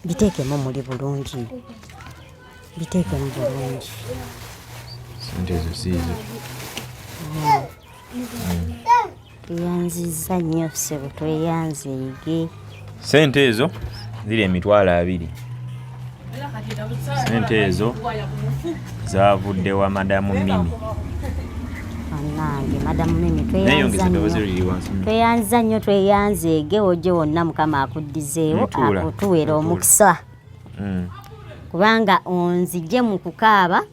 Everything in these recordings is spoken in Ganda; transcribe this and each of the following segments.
biteekemu muli bulungi. Biteekemu bulungi. Sente ezo siizo. Tuyanzizza nnyo ssebo, tweyanze yige. Sente ezo ziri emitwalo 2. Sente ezo zavudde wa madamu Mimi. Annange madamu Mimi tweyanza nnyo tweyanze ege ojje wonna Mukama akuddizeewo akutuwera omukisa. Kubanga onzijje mu kukaaba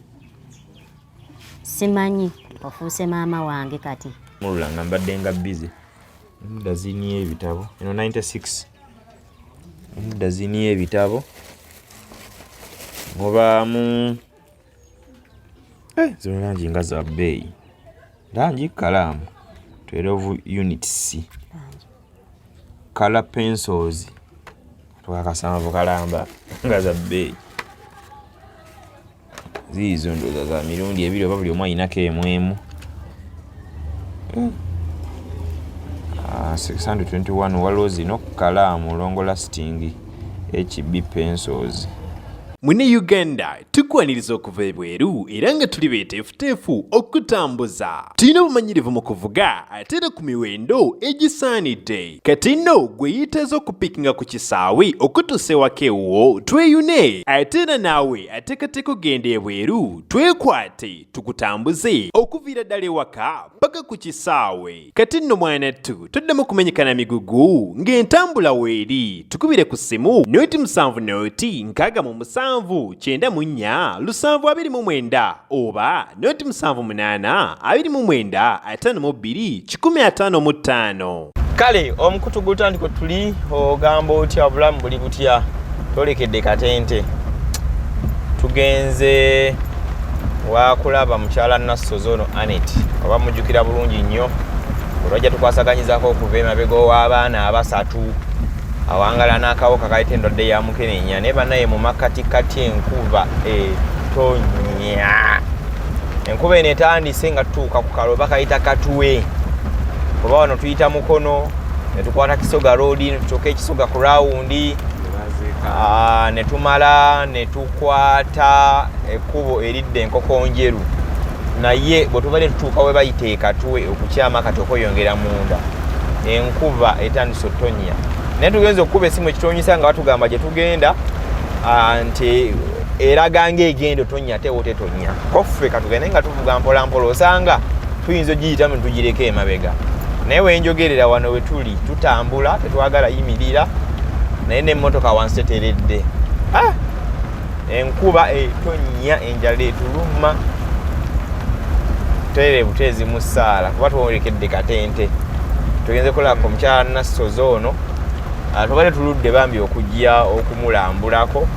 simanyi ofuuse maama wange kati. Mulula nga mbadde nga busy. Dazini y'ebitabo. Eno 96. Dazini y'ebitabo. Mubaamu zino langi nga za bbeeyi. Langi kalaamu 12 units. Color pencils twakasanvu kalamba nga za bbeeyi. Ziizo ndoza za mirundi 2 oba buli omu ayinako emu. 621 waliwo zino kalaamu long lasting HB pencils. Mune Uganda tukwaniriza okuva ebweru era nga tuli beeteefuteefu okutambuza. Tulina obumanyirivu mu kuvuga ate era ku miwendo egisaanidde. Kati nno gwe yeetaaza okupikinga ku kisaawe okutuusa ewaka ewuwo tweyune. Ate era naawe ateekateeka ogenda ebweru twekwate tukutambuze okuviira ddala ewaka paka ku kisaawe. Kati nno mwanattu toddamu kumenyekana migugu ng'entambula weeri. Tukubire ku ssimu noti 7 noti 6 94 729 oba noti 78 29 52 155. Kale omukutu gutandiko tuli ogamba otya obulamu buli butya tolekedde katente. Tugenze wakulaba mukyala Nassozi Annet oba mujjukira bulungi nnyo olwajja tukwasaganyizaako okuva emabega w'abaana abasatu awangala n'akawuka kayita endwadde ya mukenenya ne bannaye mu makatikati enkuba etonya. Enkuba eno etandise nga tutuuka ku kalo bakayita Katuwe oba wano tuyita Mukono ne tukwata Kisoga Road ne tutuuka ekisoga ku rawundi ne tumala ne tukwata ekkubo eridde enkoko njeru naye bwe tubadde tutuuka we bayita Katuwe okukyama kati okweyongera munda enkuba etandise otonya. Naye tugenze okukuba essimu ekitonyisa nga batugamba gye tugenda nti eraga ng'egenda otonya ate wo tetonya. Koffe katugende nga tuvuga mpola mpola osanga tuyinza ogiyitamu ne tugireka emabega. Naye wenjogerera wano we tuli tutambula tetwagala yimirira naye n'emmotoka wansi teteredde. Enkuba etonya enjala etuluma tere butezi mu ssaala kuba twolekedde katente. Tugenze kulaba ku mukyala Nassozi ono tubadde tuludde bambi okujja okumulambulako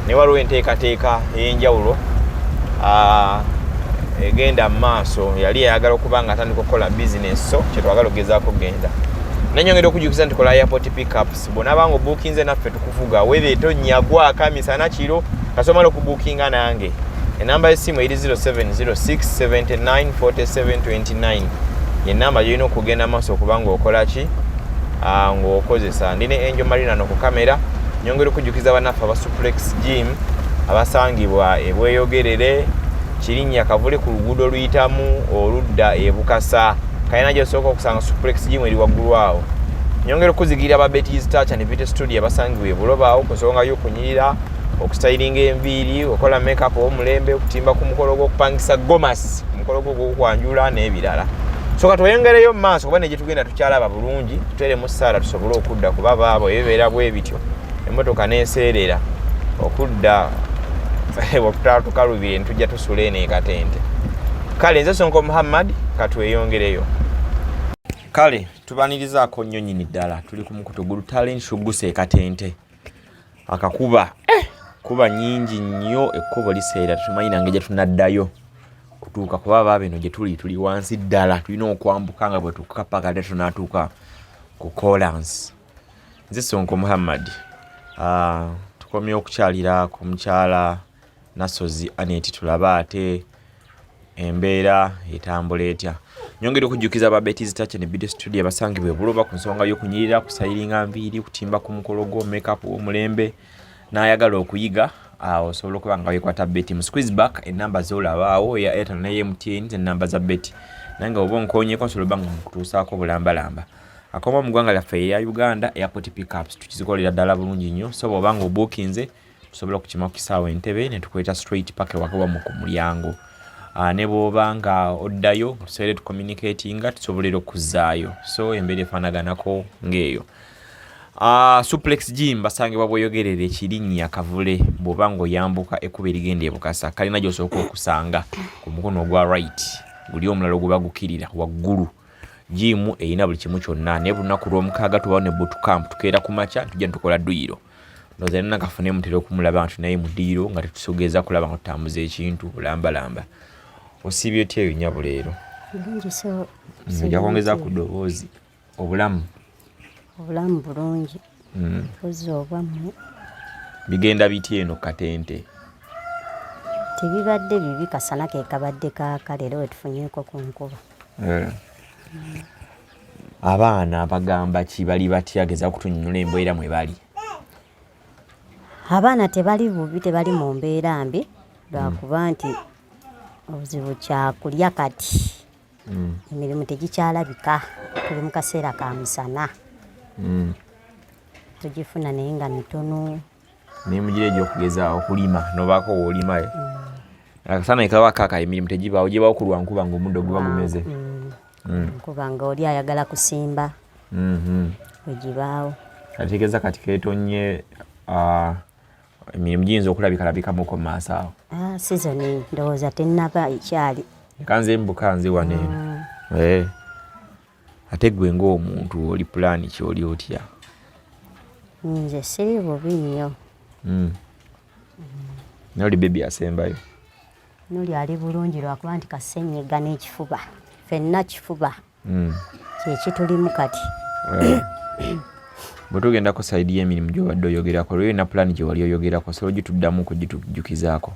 ne waliwo enteekateeka ey'enjawulo egenda mu maaso. Yali ayagala okuba nga atandika okukola bizinesi so kyetwagala okugezaako okugenda. Nanyongera okujjukiza nti kola airport pickups bonna banga obuukinze naffe tukuvuga weba etonnya gwaka misana kiro kasomala okubuukinga nange. Enamba y'essimu eri 0706794729 yenamba gyolina okugenda maaso okubanga okola ki ng'okozesa. Ndine Angel Marina no ku kamera. Nyongera okujjukiza bannaffe aba Suplex Gym abasangibwa ebweyogerere Kirinnya Kavule ku luguudo luyitamu oludda ebukasa. Kayina gy'osooka okusanga Suplex Gym eri waggulu awo. Nyongera okuzigirira aba Betty's Touch and Beauty Studio abasangibwa e Buloba awo ku nsonga y'okunyirira okustylinga enviiri okola makeup omulembe okutimba ku mukolo gw'okupangisa gomasi omukolo gw'okwanjula n'ebirala. Soka tweyongereyo mu maaso kuba ne gye tugenda tukyalaba bulungi tutere mu ssaala tusobole okudda kuba baabo ebibeera bwe bityo emmotoka n'eseerera okudda okutala tukalubire ne tujja tusula eno ekatente. Kale nze Sonko Muhammad katweyongereyo. Kale tubanirizaako nnyo nnyini ddala tuli ku mukutu gulu talent shuguse ekatente akakuba kuba nyingi nnyo ekkubo liseera tumanyi nange gye tunaddayo kutuuka kuba baabino gye tuli wansi ddala tulina okwambuka nga bwe tukapaka te tunatuuka ku Collins. Nze Sonko Muhammad tukomye okukyalira ku mukyala Nassozi Annet tulaba ate embeera etambula etya. Nyongera okujjukiza aba Betty's Touch and Beauty Studio abasangibwa e Buloba ku nsonga y'okunyirira kusayiringa nviiri kutimba ku mukolo gwo makeup omulembe n'ayagala okuyiga osobola okuba nga wekwata beti mu squeeze back enamba z'olabaawo eya Airtel ne MTN ennamba za beti nange oba onkoonyeko nsobola oba nga mukutuusaako bulambalamba akoma mu ggwanga lyaffe eya Uganda airport pickups tukizikolera ddala bulungi nnyo so bw'oba nga obookinze tusobola okukima ku kisaawo entebe ne tukuleeta straight paka ewakawamu ku mulyango ne bw'oba nga oddayo tusobole tucommunicatinga tusobolera okuzzaayo so embeera efaanaganako ng'eyo suplex gym basangibwa bweyogerera ekirinnya Kavule bw'oba ng'oyambuka ekkuba erigenda e Bukasa kalina gy'osooka okusanga ku mukono ogwa right guli omulala oguba gukirira waggulu gym erina buli kimu kyonna naye bulunaku lw'omukaaga tubawo ne bootcamp tukeera ku makya tujja tukola dduyiro ndowooza nina kafune mutera okumulaba nti naye mu dduyiro nga tetusogeza kulaba nga tutambuza ekintu bulambalamba osiibye otya eyo nnyabo leero ojja kwongeza ku ddoboozi obulamu bulungi mpozi obwammwe bigenda bitya eno Katente tebibadde bibi kasana ke kabadde kaaka leero wetufunyeeko ku nkuba abaana bagamba ki bali batya geza kutunnyonnyola embeera mwe bali abaana tebali bubi tebali mu mbeera mbi lwakuba nti obuzibu kyakulya kati emirimu tegikyalabika tuli mu kaseera ka misana tugifuna naye nga mitono naye mugira egy'okugeza okulima nobaako woolima akasana ekaba kaaka emirimu tegibaawo gibaawo ku lwankuba ng'omuddo guba gumeze nkuba nga oli ayagala kusimba wegibaawo ategeeza kati keetonye emirimu giyinza okulabikalabikamuko mu maaso awo sizoni ndowooza tennaba ekyali kanze mbuka nze waneeno ate gwe ng'omuntu oli pulaani kyoli otya nze siri bubi nnyo noli bebi asembayo noli ali bulungi lwakuba nti kasenyiga n'ekifuba ffenna kifuba kyekitulimu kati bwe tugenda ku sayidi y'emirimu gy'obadde oyogerako lwe na pulaani gye wali oyogerako sobola ogituddamu kugitujukizaako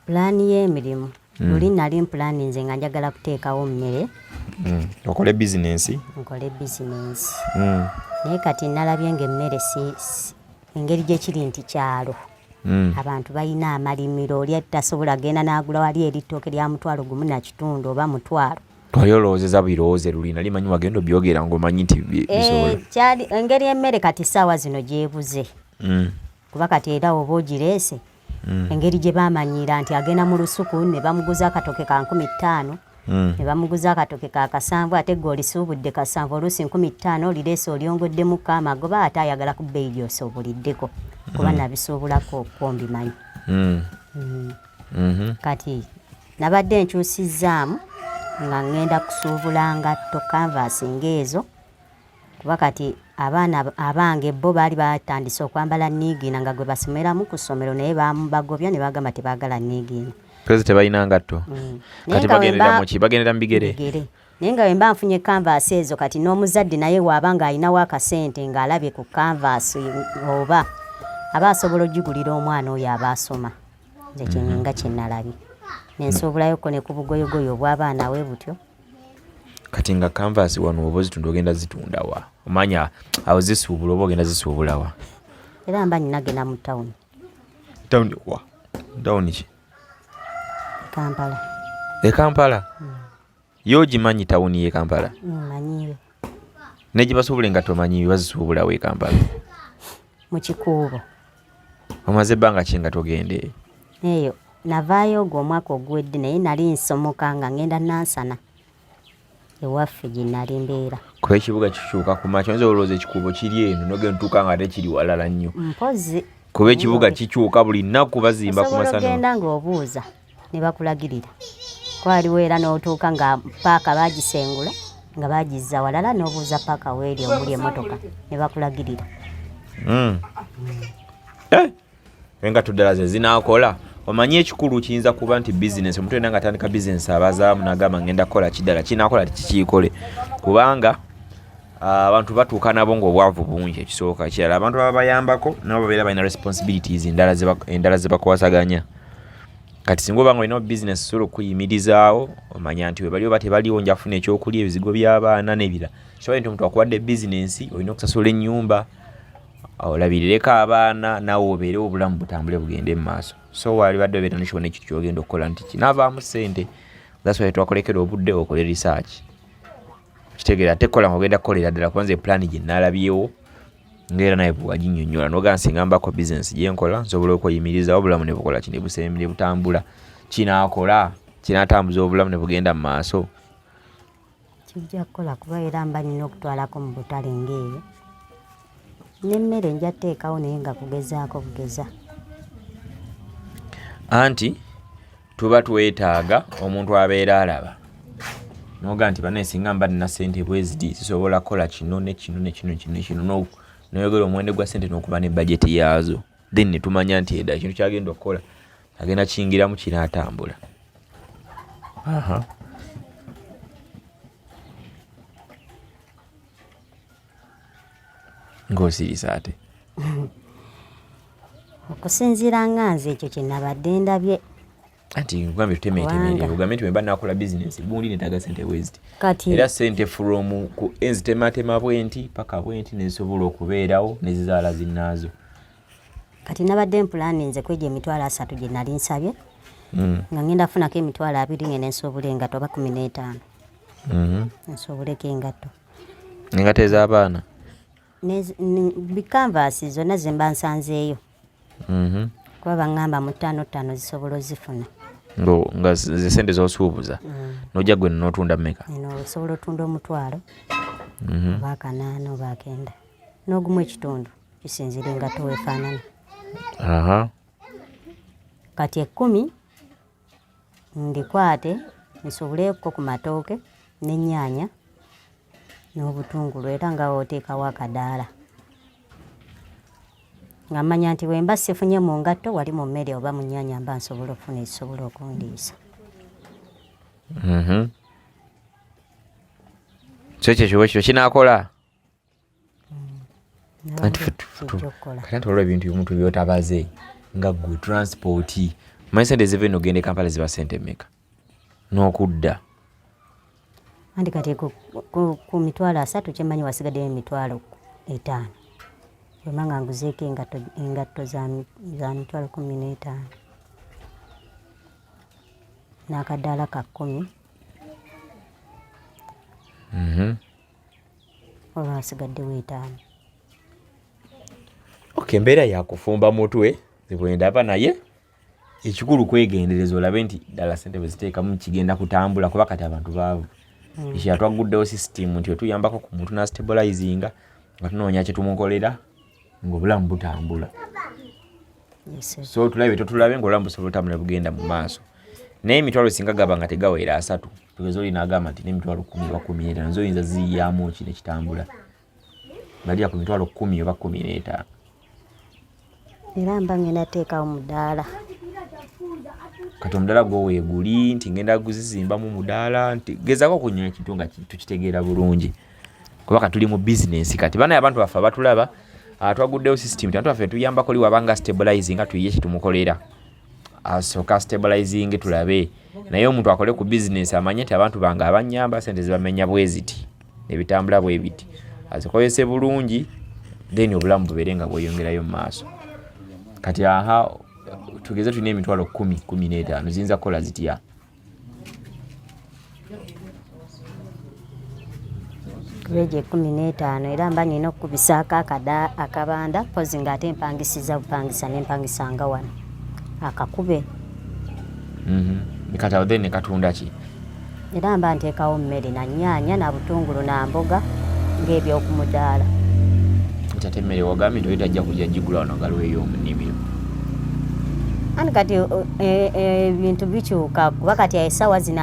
pulaani y'emirimu luli nali pulaani nze nga njagala kuteekawo mmere okole bizinensi nkole bizinensi naye kati nalabye ng'emmere engeri gyekiri nti kyalo abantu balina amalimiro oli atasobola genda n'agula wali eritooke lya mutwalo gumu na kitundu oba mutwalo twali olowoozeza birowooze luli nali manyi wagenda obyogera ng'omanyi nti bisobola kyali engeri emmere kati ssaawa zino gyebuze kuba kati era oba ogireese engeri gye bamanyira nti agenda mu lusuku ne bamuguza akatoke ka 15,000 ne bamuguza akatoke ka 7 ate gwe olisuubudde 7 oluusi 15,000 olireese olyongoddemu kamagoba ate ayagala ku bbeeyi gy'osoobuliddeko kuba nabisuubulako okwombimanyi kati nabadde nkyusizzaamu nga ngenda kusuubula ngatto kanvaasi ng'ezo kuba kati abaana abange bo baali batandise okwambala niigiina nga gwe basomeramu ku ssomero naye bagobya ne bagamba tebaagala niigiina pezi tebalina ngatto kati bagendera muki bagendera mu bigere naye nga wemba nfunye kanvaasi ezo kati n'omuzadde naye waaba nga alinawo akasente ng'alabye ku kanvaasi oba aba asobola ogigulira omwana oyo aba asoma nze kyenyinga kyennalabye nensuubulayo ne ku bugoyogoyo obw'abaana we butyo kati nga kanvaasi wano oba ozitunda ogenda zitunda wa omanya awo zisuubula oba ogenda zisuubula wa era mba nnagenda mu tawuni wa tawuni ki Kampala Kampala yo ogimanyi tawuni ye Kampala manyiwe ne gye basuubula engatto omanyi bazisuubula we Kampala mu kikuubo omaze ebbanga ki nga togende eyo navaayo ogwo omwaka oguwedde naye nali nsomoka nga ngenda Nansana ewaffe gye nali mbeera kuba ekibuga kikyuka ku makya nze olowooza ekikuubo kiri eno nogenda ntuuka nga ate kiri walala nnyo mpozi kuba ekibuga kikyuka buli nnaku bazimba ku masana ogenda ng'obuuza ne bakulagirira kwaliwo era n'otuuka nga paaka baagisengula nga baagizza walala n'obuuza paaka weeri omuli emmotoka ne bakulagirira engatto ddala ze zinaakola omanyi ekikulu kiyinza kuba nti bizinensi omuntu yena nga atandika bizinensi abazaamu n'agamba ngenda kukola kiddala kinaakola tikikiikole kubanga abantu batuuka nabo ng'obwavu bungi ekisooka kirala abantu baba bayambako nabo babeera balina responsibilities endala ze bakwasaganya kati singa oba nga olina bizinensi osobola okuyimirizaawo omanya nti webaliwo batebaliwo njafuna ekyokulya ebizigo by'abaana n'ebira kisobola nti omuntu akuwadde bizinensi olina okusasula ennyumba olabirireko abaana nawe obeere obulamu butambule bugende mu maaso. So wali badde obeera nekibona ekyo kyogenda okukola nti kinaavaamu ssente. That's why twakolekera obudde okole research. Kitegeera ate kola ng'ogenda kukolera ddala kubanza plan gye nnaalabyewo ng'era naye bwewaginnyonnyola n'ogaa nsinga mbako business gye nkola nsobola okweyimirizawo obulamu ne bukola ki ne busembere butambula kinaakola kinaatambuza obulamu ne bugenda mu maaso. Kijja kukola kuba era mba nina okutwalako mu butale ng'eyo n'emmere nja teekawo naye nga kugezaako bugeza. Anti tuba twetaaga omuntu abeera alaba noga nti bane singa mba nina ssente bweziti sisobola kukola kino ne kino ne kino ne kino noyogera omuwendo gwa ssente n'okuba ne budget yaazo, then ne tumanya nti edda ekintu kyagenda okukola agenda kiyingiramu kinaatambula. Ng'osirisa ate okusinziira nga nze ekyo kye nabadde ndabye. Anti ngambye tutemeetemerere ugambe nti wemba nakola bizinesi bundi netaaga ssente bweziti Kati era ssente from ku enzitematema bwenti paka bwenti nezisobola okubeerawo nezizaala zinnaazo. Kati nabadde mpulaani nze kwegyo emitwalo 3 gye nali nsabye nga ngenda funako emitwalo 2 ngene nsobola engatto oba 15 nsoboleko engatto. Engatto ez'abaana bikanvaasi zonna ze mba nsanzeeyo kuba baŋŋamba mu 5 zisobola ozifuna nga ze ssente z'osuubuza n'ojja gwe n'otunda mmeka? Osobola otunda omutwalo oba 8 oba 9 n'ogumu ekitundu kisinzira engatto weefaanana. Kati 10 ndikwate nsobuleko ku matooke n'ennyaanya n'obutungulu era nga oteekawo akadaala nga mmanya nti wemba sifunye mu ngatto wali mu mmere oba mu nnyaanya mba nsobola okufuna ekisobola okundiisa. So ekyo kinaakola kati olwo ebintu omuntu byotabaze nga gwe transport manyi sente ziva eno ogenda e Kampala ziba ssente mmeka n'okudda? Andi kati ku mitwalo 3 kyemmanyi wasigaddeyo emitwalo 5 wema nga nguzeeko engatto za mitwalo 15 n'akadaala ka 10 olwo wasigaddewo 5. Okay, embeera yakufumba mutwe zibwendaba naye ekikulu kwegendereza olabe nti ddala ssente bwe ziteekamu kigenda kutambula kuba kati abantu baavu. Ekyo twaguddewo system nti otuyambako ku muntu n'astabilizinga nga tunoonya kye tumukolera ng'obulamu butambula. So tulabe totulabe ng'obulamu busobola otambula bugenda mu maaso. Naye emitwalo singa gaba nga tegawera 3 tugeze oli n'agamba nti n'emitwalo 10 oba 15 nazo oyinza ziyaamu ki ne kitambula balya ku mitwalo 10 oba 15. Era mba ngenda teekawo mudaala. Kati omudaala gwo weeguli nti ngenda guzizimbamu mudaala nti gezaako okunyola ekintu nga tukitegeera bulungi kuba kati tuli mu bizinesi. Kati banaye abantu baffe abatulaba twaguddewo system nti abantu baffe tuyambako li wabanga stabilizing nga tuyiye kitumukolera asooka stabilizing tulabe naye omuntu akole ku bizinesi amanye nti abantu bange abanyamba ssente zibamenya bweziti nebitambula bwe biti azikozese bulungi then obulamu bubeere nga bweyongerayo mu maaso. Kati tugeze tulina emitwalo 10-15 ziyinza kukola zitya? Kubeje 15 era mba nina okubisaako akabanda pozi ng'ate empangisiza bupangisa n'empangisanga wano akakube. Kati awo then katunda ki? Era mba nteekawo mmere na nnyaanya na butungulu na mboga ng'ebyokumudaala. Ate emmere wagambye nti oyitajja kujja gigula wano galweyo omunimiro. Ani kati ebintu bikyuka kuba kati essaawa zino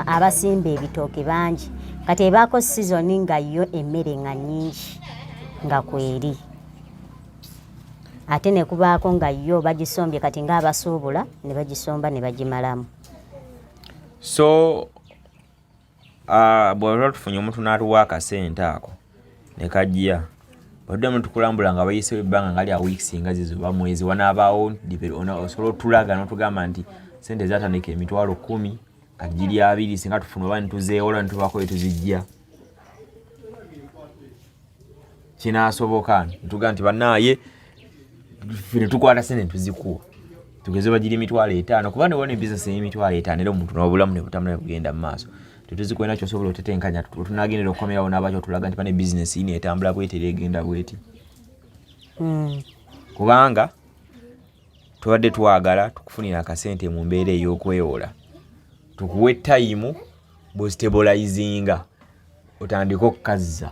abasimba ebitooke bangi kati ebaako sizoni nga yo emmere nga nnyingi nga kweri ate ne kubaako nga yo bagisombye kati ng'abasuubula ne bagisomba ne bagimalamu. So bw'oba tufunye omuntu n'atuwa akasente ako ne kajja baddamu tukulambula nga bayisewo ebbanga nga lya weeks nga zizo oba mwezi wanaabaawo osobola otulaga n'otugamba nti ssente zatandika emitwalo 10 kati giri 2 singa tufuna oba nituzeewola nitubako etuzijja. kinaasoboka tuga nti bannaaye ffe tukwata sente tuzikuwa tugeze bagiri 5,000 kuba ne wona business y'emitwalo 5 era omuntu n'obulamu ne butambula bugenda mu maaso tetuzikuwa nakyo osobola otetenkanya tunagendera okukomerawo n'abakyo tulaga nti bane business yini etambula bweti egenda bweti kubanga tubadde twagala tukufunira akasente mu mbeera ey'okwewola tukuwe time bw'ostabilizinga otandika okukazza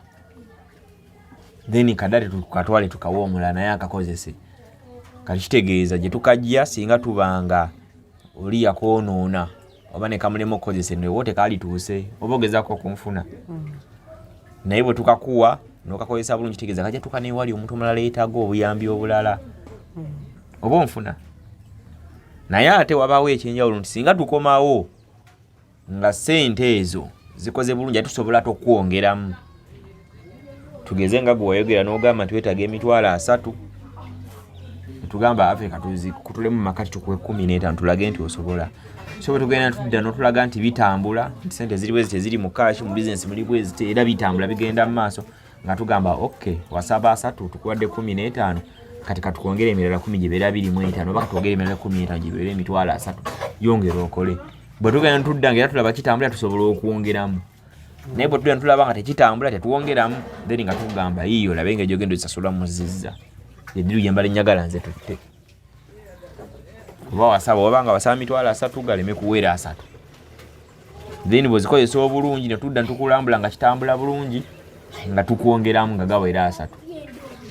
then kadate tukatwale tukawoomula naye akakozese kati kitegeeza gye tukajja singa tubanga oli yakoonoona oba ne kamulemu okukozesa newo tekaali tuuse oba ogezaako okunfuna naye bwe tukakuwa n'okakozesa bulungi kitegeeza kajja tukaneewali omuntu omulala yeetaaga obuyambi obulala oba onfuna naye ate wabaawo ekyenjawulo nti singa tukomawo nga ssente ezo zikoze bulungi ate tusobola tokwongeramu tugeze nga gwe wayogera n'ogamba nti weetaaga 3,000 tugamba Africa kutulemu makati tukuwe 15 tulage nti osobola so tugenda tudda n'otulaga nti bitambula nti sente ziri bwezi teziri mu cash mu business muli bwezi era bitambula bigenda mu maaso nga tugamba okay wasaba 3 tukuwadde 15 kati katukwongera emirala 10 gibeera 25 oba katwongera emirala 15 gibeera 3,000 yongera okole bwe tugenda tudda ngera tulaba kitambula tusobola okuwongeramu naye bwe tugenda tulaba nga tekitambula tetuwongeramu then nga tugamba yiyo labe nga gyogenda osasula mu zizza ediru gyembala ennyagala nze tutte oba wasaba obanga wasaba 3,000 galeme kuweera 3 then bwezikozesa obulungi ne tudda ntukulambula nga kitambula bulungi nga tukwongeramu nga gaweera 3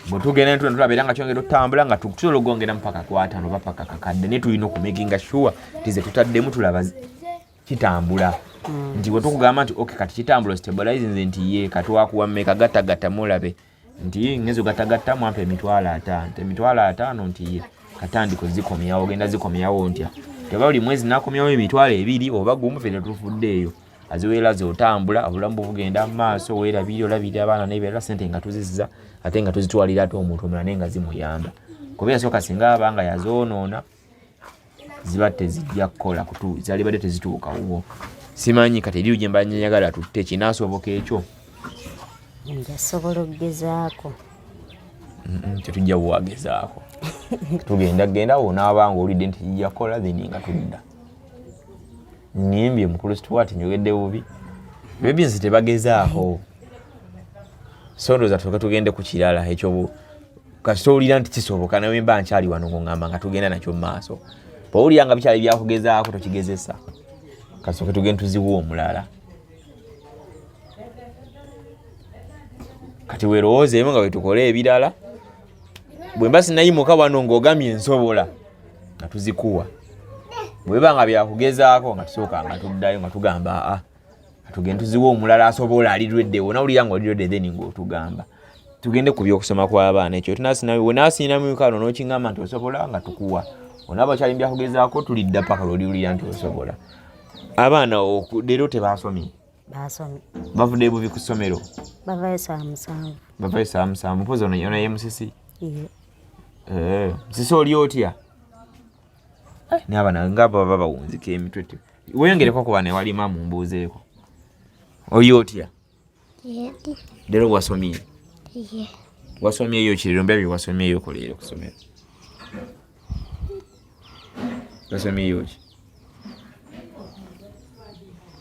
bwe tugenda tulaba era nga kyongera otambula nga tusobola okugongeramu paka 5 oba paka kakadde naye tulina okumakinga sure tize tutaddemu tulaba kitambula nti bwe tukugamba nti okay kati kitambula stabilize nze nti ye katwakuwa mmeka gattagatta mulabe nti ngezo gattagatta mwampe 5,000 nti ye katandiko zikomyawo genda zikomyawo ntya teba buli mwezi nakomyawo 2,000 oba gumu fene tufuddeeyo aziweera zotambula obulamu bugenda mu maaso weerabiri olabira abaana n'ebeera sente nga tuzizza ate nga tuzitwalira ate omuntu omulala naye nga zimuyamba kuba yasooka singa abanga yazoonoona ziba tezijja kukola zalibadde tezituukawo simanyi kati eriyo gye mba njagala tutte kinaasoboka ekyo njasobola okugezaako tetujja buwagezaako tugenda wonaabanga olidde nti kijja kukola then nga tudda nnimbye mukristo ati njogedde bubi bebinsi tebagezaako so ndowooza tusoke tugende ku kirala ekyo kasita owulira nti kisoboka nawe mba nkyali wano ng'oŋŋamba nga tugenda nakyo mu maaso bw'owulira nga bikyali byakugezaako tokigezesa kasooke tugende tuziwa omulala kati weerowoozeemu nga wetukole ebirala bwe mba sinayimuka wano ng'ogambye ensobola nga tuzikuwa bwe biba nga byakugezaako nga tusooka nga tuddayo nga tugamba tugende tuziwa omulala asobola alirweddewo nawulira nga olirwedde then ng'otugamba tugende ku by'okusoma kw'abaana ekyo wenaasiinamu kano n'okingamba nti osobola nga tukuwa onaaba kyali byakugezaako tulidda paka lwoliwulira nti osobola abaana leero tebaasomye bavudde bubi ku ssomero bavayo saa 7 mpozi onaye musisi musisi oli otya naye abaana nga baba bawunzika emitwe weyongereko kuba newalima mu mbuuzeeko oli otya leero wasomye wasomyeyo kirero mbya bye wasomyeyo koleero ku ssomero wasomyeyo ki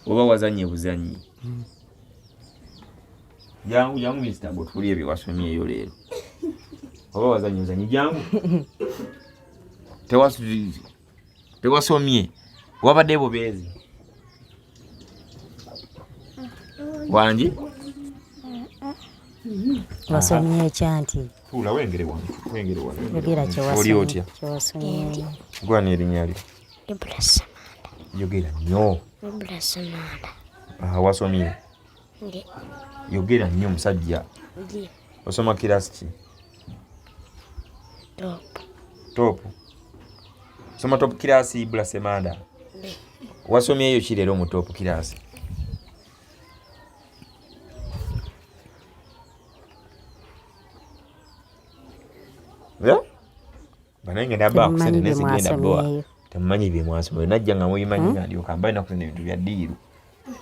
oba wazanye buzanyi jangu minisita bwetulye bye wasomyeyo leero oba wazanye buzanyi jangu tewasomye wabadde bubeezi wangi wasomye ekyanti tuula wengere wano yogera kyewasomye gwana erinnya lyo yogera nnyo wasomye yogera nnyo musajja osoma kirasi ki topu soma topu kirasi ibula semanda wasomyeyo ki leero mu topu kirasi banange nabaako sente nezigenda boa temumanyi bye mwasomyeyo najja nga mubimanyi nga ndyoka mba nakusena ebintu bya ddiiru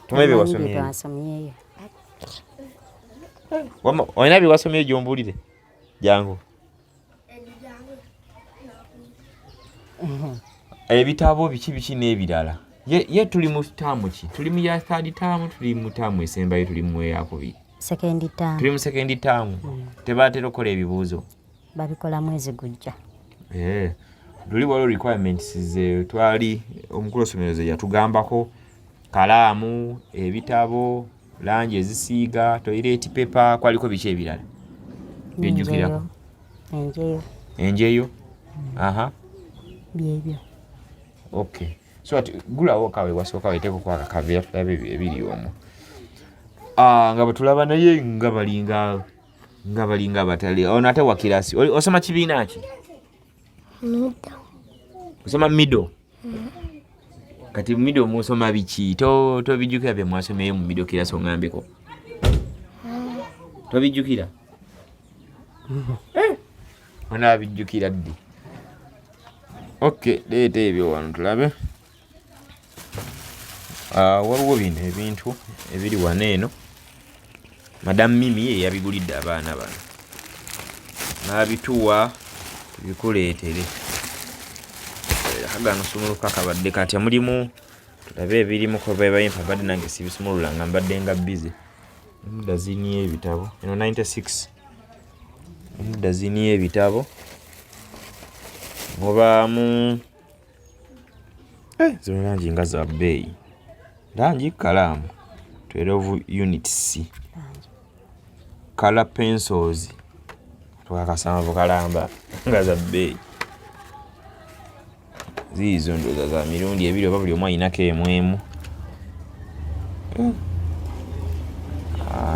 tumanyi bye wasomyeyo Olina byewasomyeyo gyombuulire jangu ebitabo biki n'ebirala ye tuli mu taamu ki tuli mu ya third term tuli mu taamu esembayo tuli mu eyakubiri tuli mu second term tebaatera okukola ebibuuzo babikola mwezi gujja luli waliwo requirements ze twali omukulu w'essomero ze yatugambako kalaamu ebitabo langi ezisiiga toilet paper kwaliko biki ebirala bijjukirako enjeyo aha byebyo okay so ati gulawo kawe wasooka weteeko kwaka kaveera tulabe ebiri omwo nga bwe tulaba naye nga balinga abatali ono ate wa kirasi osoma kibiina ki osoma middle kati middle musoma biki tobijjukira bye mwasomeyo mu middle kirasi ongambeko tobijjukira onaabijjukira ddi okay leeta ebyo wano tulabe waliwo bino ebintu ebiri wano eno madamu Mimi ye yabigulidde abaana bano n'abituwa tubikuleetere agano sumuluka kabadde katya mulimu tulabe ebirimu ko bebayimpa badde nange sibisumulula nga mbadde nga busy dazini y'ebitabo eno 96 dazini y'ebitabo mubaamu zino langi nga za bbeeyi langi kalaamu 12 units color pencils twakasanvu kalamba nga za bbeeyi ziizo ndoza za mirundi ebiri oba buli omu ayinako emwemu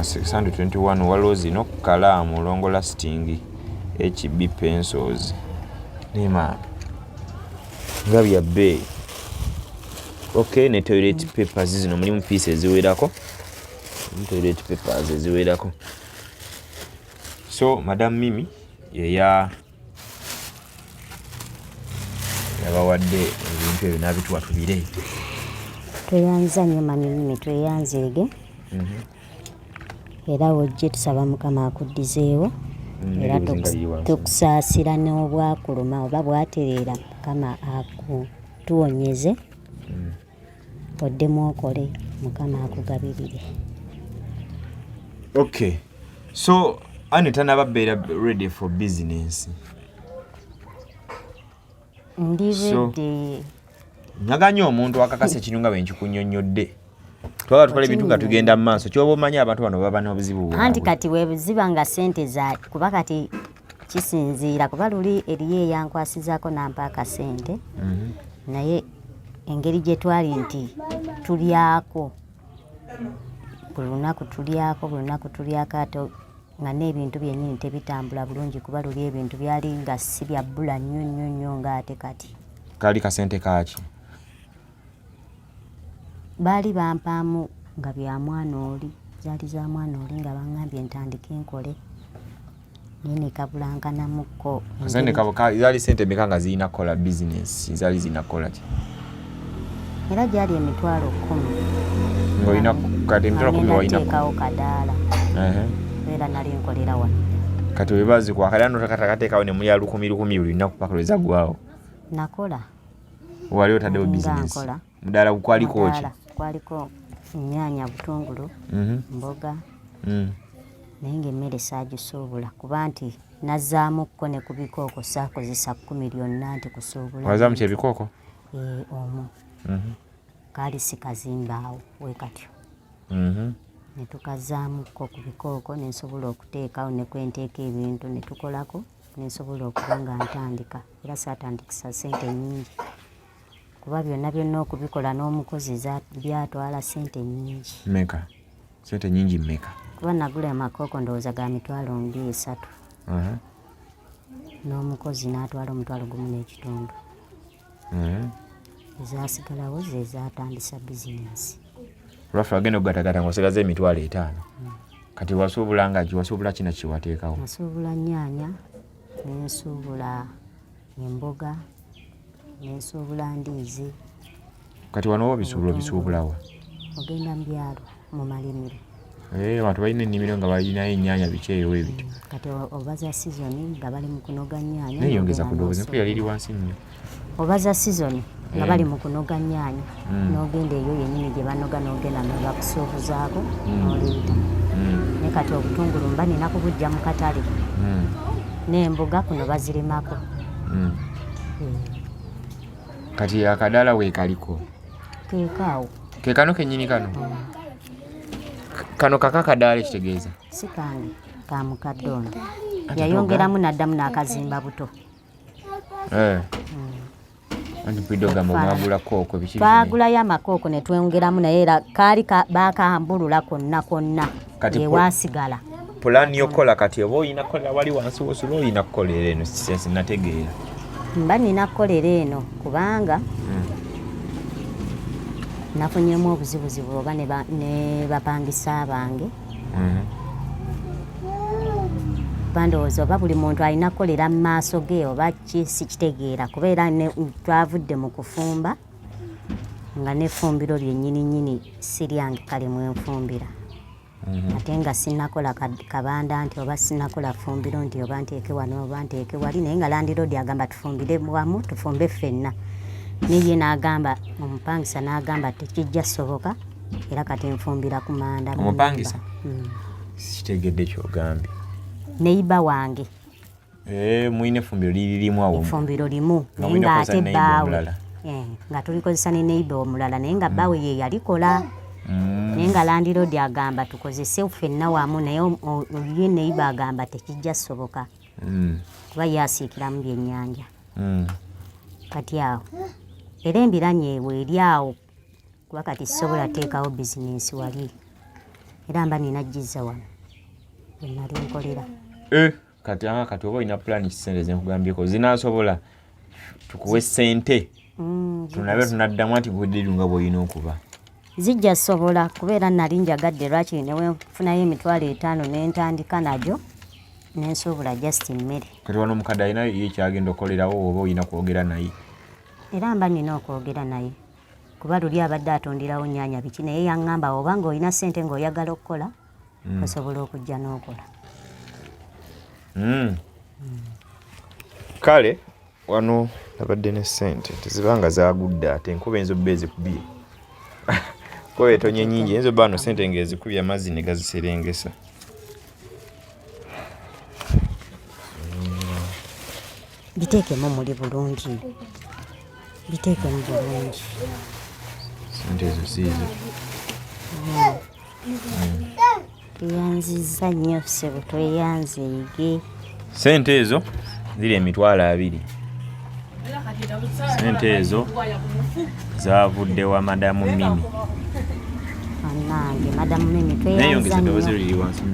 621 waliwo zino kalaamu long lasting HB pencils nema nga bya bbeeyi okay ne toilet papers zino mulimu piece eziwerako toilet papers eziwerako so madam Mimi yabawadde ebintu ebyo n'abituwa tubireete tweyanza nnyo mami Mimi tweyanzeege era wojje tusaba Mukama akuddizeewo era tukusaasira n'obwakuluma oba bwatereera Mukama akutuwonyeze oddemu okole Mukama akugabirire okay so Annet anababeera ready for business ndi ready naganye omuntu akakasa ekinyunga bwe nkikunyonnyodde twagala tukole ebintu nga tugenda mu maaso kyoba omanyi abantu bano baba n'obuzibu bwabwe anti kati webuziba nga sente za kuba kati kisinziira kuba luli eriyo eyankwasizaako nampa akasente naye engeri gye twali nti tulyako buli lunaku tulyako ate nga n'ebintu byennyini tebitambula bulungi kuba luli ebintu byali nga si bya bbula nnyo ng'ate kati kali kasente kaaki baali bampaamu nga bya mwana oli zaali za mwana oli nga baŋŋambye ntandike enkole naye ne kabulankanamuko zaali sente meka nga zirina kukola bizinesi zaali zirina kukola ki era gyali 10,000 ng'olina kati 10,000 walinateekawo kadaala era nali nkolera wano kati webazi kwakala notakateekawo ne muli 10,000 buli lunaku paka lwezagwawo nakola wali otaddewo bizinesi mudaala kwaliko ki kwaliko nnyaanya butungulu mboga naye ng'emmere saagisuubula kuba nti nazzaamuko ne ku bikooko saakozesa 10 lyonna nti kusuubula wazaamu kyebikooko omwo kaali sikazimbaawo we katyo ne tukazaamuko ku bikooko ne nsobola okuteekawo ne kwenteeka ebintu ne tukolako ne nsobola okuba nga ntandika era saatandikisa sente nnyingi kuba byonna okubikola n'omukozi byatwala sente nnyingi meka sente nnyingi meka kuba nagula amakooko ndowooza ga 2,300 n'omukozi n'atwala 1,500 ezasigalawo ze zaatandisa bizinesi lwaffe agenda okugatagata ng'osigaza 5,000 kati wasuubula ngaki wasuubula kina kiwateekawo nasuubula nnyaanya nensuubula emboga nensuubula ndiizi kati wano obisuubula obisuubulawa ogenda mu byalo mu malimiro Abantu balina ennimiro nga balinayo ennyaanya bikyeyo ebityo. Kati oba za season nga bali mu kunoga nnyaanya. Neeyongeza ku ddoboozi mpulira liri wansi nnyo. Oba za season nga bali mu kunoga nnyaanya n'ogenda eyo yennyini gye banoga n'ogenda n'obakusuubuzaako n'oliita. Ne kati obutungulu mba nina kubujja mu katale n'emboga kuno bazirimako. Kati akadaala weekaliko Keekaawo. ke kano kennyini kano kano kaka kadaala ekitegeeza Si kange ka mukaddondo yayongeramu n'addamu n'akazimba buto. Anti mpidde ogamba mwagula kooko biki Twagulayo amakooko ne twongeramu naye era kaali baakambulula konna ewaasigala. pulaani y'okukola kati oba olina kukolera wali wansi w'osuula olina kukolera eno sinategeera. Mba nina kukolera eno kubanga nafunyemu obuzibuzibu oba ne bapangisa bange. Bandowooza oba buli muntu alina kukolera mu maaso ge oba ki sikitegeera kubeera twavudde mu kufumba nga n'effumbiro lyennyini siryange kale mu enfumbira. Ate nga sinnakola kabanda nti oba sinnakola ffumbiro nti oba nteeke wano oba nteeke wali naye nga landiroodi agamba tufumbire wamu tufumbe ffenna. Naye n'agamba omupangisa n'agamba tekijja soboka era kati nfumbira ku manda. Omupangisa? Sikitegedde ky'ogambye. Neiba wange. Mwine effumbiro lirimu awo. Effumbiro limu naye ng'ate bbaawe. Nga tulikozesa ne neiba omulala naye nga bbaawe ye yalikola. Naye nga landiroodi agamba tukozese ffenna wamu naye ye neiba agamba tekijja soboka. Kuba yaasiikiramu byennyanja. Kati awo era embiranye ewe eri awo kuba kati sobola teekawo bizinensi wali era mba nina jjiza wano wenali nkolera. Kati oba olina pulaani kisente zenkugambyeko zinaasobola tukuwe ssente tunabe tunaddamu anti buddiru nga bw'olina okuba. Zijja sobola kubeera nali njagadde lwaki newenfunayo $50 n'entandika najo nensuubula just mmere. Kati wano omukadde alina ye kyagenda okukolerawo oba olina kwogera naye? Era mba nina okwogera naye kuba luli abadde atundirawo nnyaanya biki naye yaŋŋamba oba ng'olina ssente ng'oyagala okukola osobola okujja n'okola. Kale wano nabadde ne ssente tezibanga zaagudde ate enkuba enzoba ezikubye kuba etonye nnyingi enzoba wano ssente ng'ezikubye amazzi ne gaziserengesa. Biteekemu muli bulungi. Biteekemu bulungi. Ssente ezo siizo. Tuyanziza nnyo ssebo tweyanzeege. Ssente ezo ziri $20. Ssente ezo zaavudde wa madamu Mimi. Annange madamu Mimi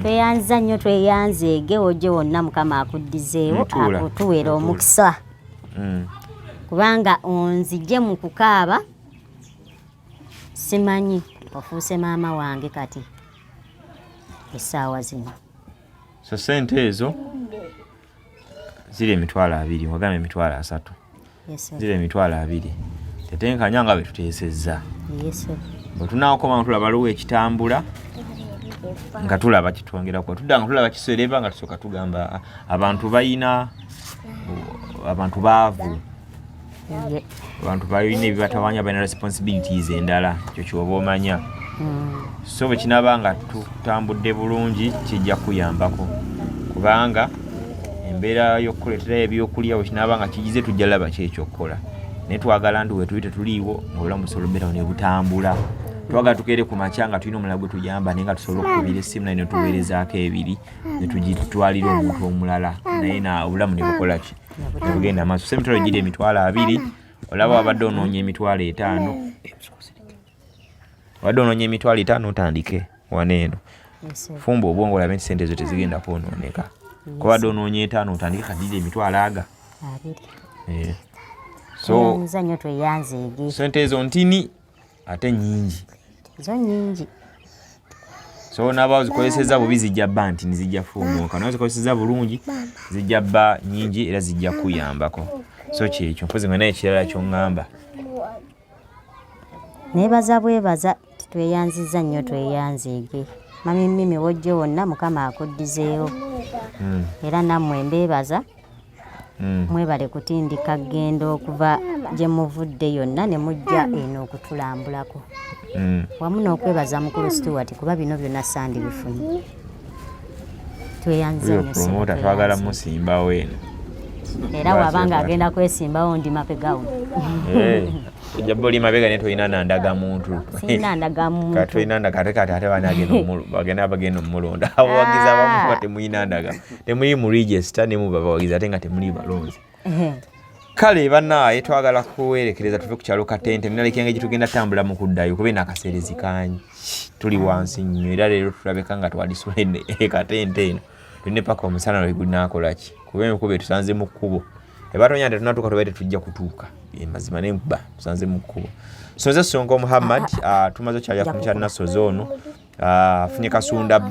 tweyanza nnyo tweyanzeege ojje wonna Mukama akuddizeewo akutuwera omukisa. Kubanga onzijje mu kukaaba simanyi ofuuse maama wange kati essaawa zino. So ssente ezo ziri $20 wagambye $30. Ziri $20 tetenkanya nga bwe tuteesezza. Bwe tunaakoma tulaba luwa ekitambula nga tulaba kitwongerako tudda nga tulaba kisereba nga tusooka tugamba abantu balina abantu baavu abantu balina ebibatawanya balina responsibilities endala ekyo kyoba omanya. So bwe kinaba nga tutambudde bulungi kijja kuyambako kubanga embeera y'okukoletera ebyokulya bwe kinaba nga kigize tujja laba kyekyokukola naye twagala nti wetuli tetuliiwo ng'obulamu busobola obeerawo ne butambula. Twagala tukeere ku makya nga tulina omulala gwe tugamba naye nga tusobola okukubira essimu naye ne tuweerezaako ebiri ne tugitwalira omuntu omulala naye obulamu ne bukola ki ne bugenda amaaso. So emitwalo giri $20 olaba wabadde onoonya $5. Wabadde onoonya $5 otandike wano eno. Fumba obwongo olabe nti ssente ezo tezigenda kwonooneka. Kubadde onoonya $5 otandike kadiri $20. So ssente ezo ntini ate nnyingi. Zo nnyingi. So n'aba ozikozesezza bubi zijja bba nti nizijja fuumuuka naye ozikozesezza bulungi zijja bba nnyingi era zijja kuyambako. So kyekyo mpozi nga naye ekirala ky'oŋŋamba. Neebaza bwebaza tweyanziza nnyo tweyanzeege. mami mimi wojjo wonna mukama akuddizeewo era nammwe mbeebaza mwebale kutindika ggendo okuva gye muvudde yonna ne mujja eno okutulambulako wamu n'okwebaza mukulu Stewart kuba bino byonna sandi bifunye tweyanze promota twagala musimbawo eno era wabanga agenda kwesimbawo ndi mapegawo ojjaba oli mabega naye tolina nandaga muntu sina ndaga muntu katolina ndaga kate ate bagenda omulonda abawagizi abamu temulina ndaga temuli mu register ne mu babawagizi ate nga temuli balonzi kale bannaaye twagala kuwerekereza tuve ku kyalo Katente nalekenge gitugenda tambula mu kuddayo kuba nakaseerezi kanyi tuli wansi nnyo era leero tulabeka nga twalisula Katente eno tulina paka omusana lwe gunaakolaki kuba emikuba tusanze mu kkubo ebatonyande tunatuuka tubaye tetujja kutuuka mazima n'enkuba tusanze mu kkubo so nze Sonko Muhammad tumaze okyali afunikya Nassozi ono afunye kasunda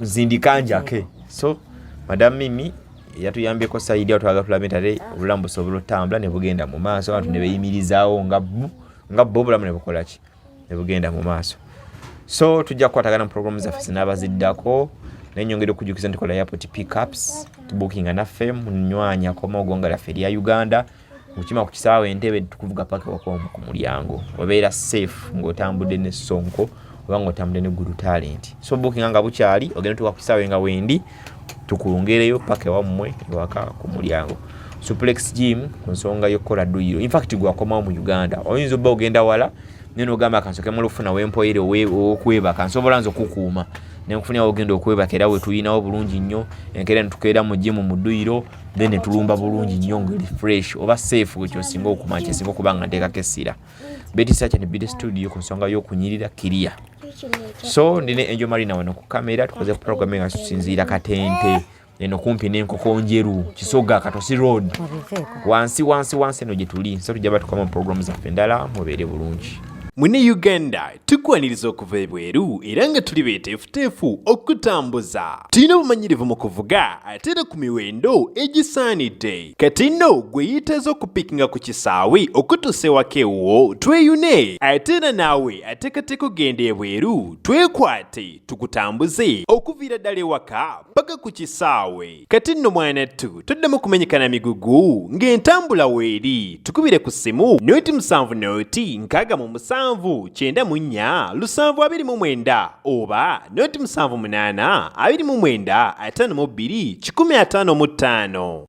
zindikanjake so madam Mimi yatuyambyeko sayidi awo twagala tulabe ntate obulamu busobola otambula ne bugenda mu maaso abantu ne beeyimirizaawo nga bo obulamu ne bukolaki ne bugenda mu maaso so tujja kukwatagana mu programu zaffe sinaabaziddako nenyongera okujjukiza nti kola airport pickups tubookinga naffe munywanya koma ogonga laffe erya Uganda mukima ku kisaawe Entebbe tukuvuga paka wakomu ku mulyango obeera safe ng'otambudde ne Sonko oba ng'otambudde ne Good Talent so bookinga nga bukyali ogenda tuka ku kisaawe nga wendi tukulungereyo paka wammwe ewaka ku mulyango Suplex Gym ku nsonga y'okukola dduyiro in fact gwakomawo mu Uganda oyinza obba ogenda wala neno ogamba kansoke mu lufuna wempoyere okwebaka nsobola nze okukuuma nenkufunira ogenda okwebaka era wetuyinawo bulungi nnyo enkeera netukeera mu gym mu dduyiro then netulumba bulungi nnyo ngeri fresh oba safe wekyosinga okumanya kyesinga okuba nga nteekako essira Betty Search and Beauty Studio ku nsonga y'okunyirira kiriya so ndine Angel Marina wano ku kamera tukoze programming nga tusinziira Katente eno kumpi n'enkoko njeru Kisoga Katosi Road wansi eno gye tuli so tujja batukama mu programu zaffe endala mubeere bulungi Mune Uganda tukwaniriza okuva ebweru era nga tuli beeteefuteefu okutambuza tulina obumanyirivu mu kuvuga ate era ku miwendo egisaanidde kati nno gwe yeetaaza okupikinga ku kisaawe okutuusa ewaka ewuwo tweyune ate era naawe ateekateeka ogenda ebweru twekwate tukutambuze okuviira ddala ewaka paka ku kisaawe kati nno mwanattu toddamu kumenyekana migugu ng'entambula weeri tukubire ku ssimu noti 7 noti 6 94 729 oba noti 78 29 52 155.